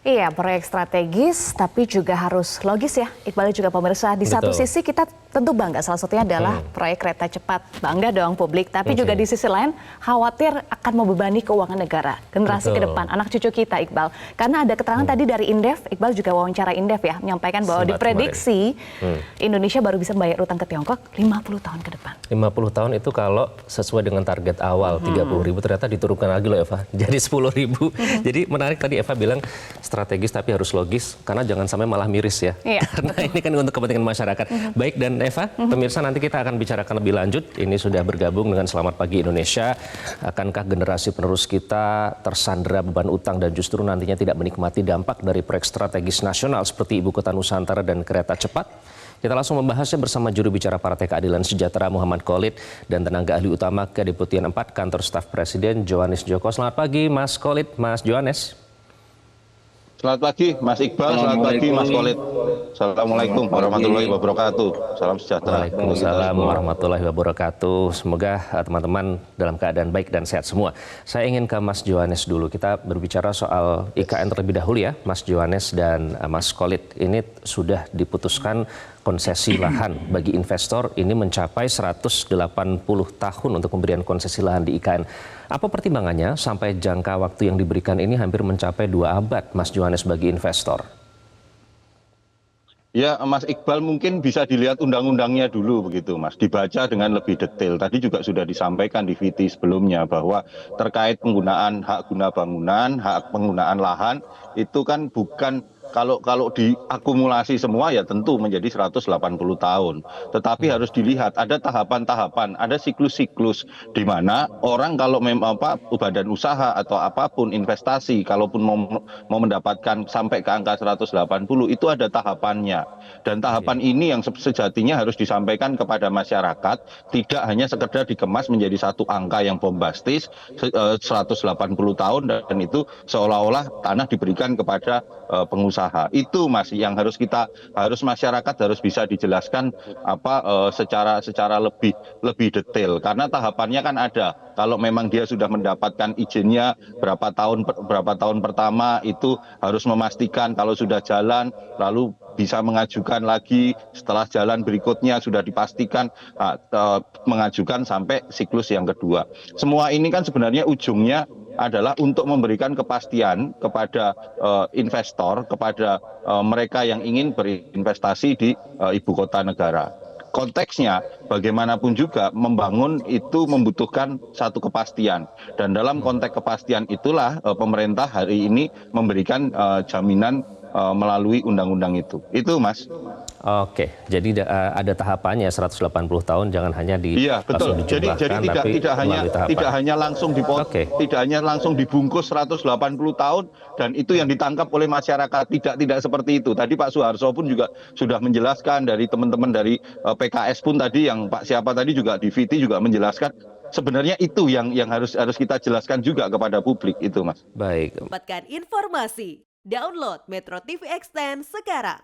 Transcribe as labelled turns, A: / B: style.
A: Iya, proyek strategis tapi juga harus logis ya. Iqbal juga pemirsa, di satu
B: Betul.
A: sisi kita tentu bangga, salah satunya adalah proyek kereta cepat. Bangga dong publik, tapi juga di sisi lain khawatir akan membebani keuangan negara, generasi ke
B: Betul.
A: depan, anak cucu kita Iqbal. Karena ada keterangan tadi dari Indef, Iqbal juga wawancara Indef ya, menyampaikan bahwa
B: Sempat
A: diprediksi Indonesia baru bisa membayar utang ke Tiongkok 50 tahun ke depan.
B: 50 tahun itu kalau sesuai dengan target awal 30.000 ternyata diturunkan lagi loh Eva, jadi 10.000. Jadi menarik tadi Eva bilang strategis tapi harus logis, karena jangan sampai malah miris ya.
A: Iya,
B: Karena ini kan untuk kepentingan masyarakat. Baik, dan Eva, pemirsa nanti kita akan bicarakan lebih lanjut. Ini sudah bergabung dengan Selamat Pagi Indonesia. Akankah generasi penerus kita tersandera beban utang dan justru nantinya tidak menikmati dampak dari proyek strategis nasional seperti Ibu Kota Nusantara dan kereta cepat? Kita langsung membahasnya bersama juru bicara Partai Keadilan Sejahtera Muhammad Khalid dan tenaga ahli utama Kedeputian 4 Kantor Staf Presiden Johannes Joko. Selamat pagi Mas Khalid, Mas Johannes.
C: Selamat pagi Mas Iqbal, selamat pagi Mas Khalid. Assalamualaikum warahmatullahi wabarakatuh. Salam sejahtera.
B: Waalaikumsalam warahmatullahi wabarakatuh. Semoga teman-teman dalam keadaan baik dan sehat semua. Saya ingin ke Mas Johannes dulu. Kita berbicara soal IKN terlebih dahulu ya, Mas Johannes dan Mas Khalid. Ini sudah diputuskan konsesi lahan bagi investor ini mencapai 180 tahun untuk pemberian konsesi lahan di IKN. Apa pertimbangannya sampai jangka waktu yang diberikan ini hampir mencapai 2 abad, Mas Johannes, bagi investor?
C: Ya Mas Iqbal, mungkin bisa dilihat undang-undangnya dulu begitu Mas. Dibaca dengan lebih detail. Tadi juga sudah disampaikan di VT sebelumnya bahwa terkait penggunaan hak guna bangunan, hak penggunaan lahan, itu kan bukan kalau diakumulasi semua ya tentu menjadi 180 tahun. Tetapi harus dilihat ada tahapan-tahapan, ada siklus-siklus di mana orang kalau badan usaha atau apapun investasi kalaupun mau mendapatkan sampai ke angka 180 itu ada tahapannya. Dan tahapan ini yang sejatinya harus disampaikan kepada masyarakat, tidak hanya sekedar dikemas menjadi satu angka yang bombastis 180 tahun dan itu seolah-olah tanah diberikan kepada pengusaha. Itu Mas yang harus masyarakat harus bisa dijelaskan secara lebih detail, karena tahapannya kan ada. Kalau memang dia sudah mendapatkan izinnya berapa tahun pertama itu harus memastikan kalau sudah jalan, lalu bisa mengajukan lagi setelah jalan berikutnya sudah dipastikan mengajukan sampai siklus yang kedua. Semua ini kan sebenarnya ujungnya adalah untuk memberikan kepastian kepada investor, kepada mereka yang ingin berinvestasi di ibu kota negara. Konteksnya bagaimanapun juga membangun itu membutuhkan satu kepastian, dan dalam konteks kepastian itulah pemerintah hari ini memberikan jaminan melalui undang-undang itu Mas.
B: Oke, jadi ada tahapannya 180 tahun, jangan hanya
C: betul. Jadi tidak hanya langsung tidak hanya langsung dibungkus 180 tahun dan itu yang ditangkap oleh masyarakat, tidak seperti itu. Tadi Pak Suharso pun juga sudah menjelaskan, dari teman-teman dari PKS pun tadi, yang Pak siapa tadi juga di VT juga menjelaskan. Sebenarnya itu yang harus kita jelaskan juga kepada publik itu Mas.
B: Baik.
D: Dapatkan informasi, download Metro TV Extend sekarang.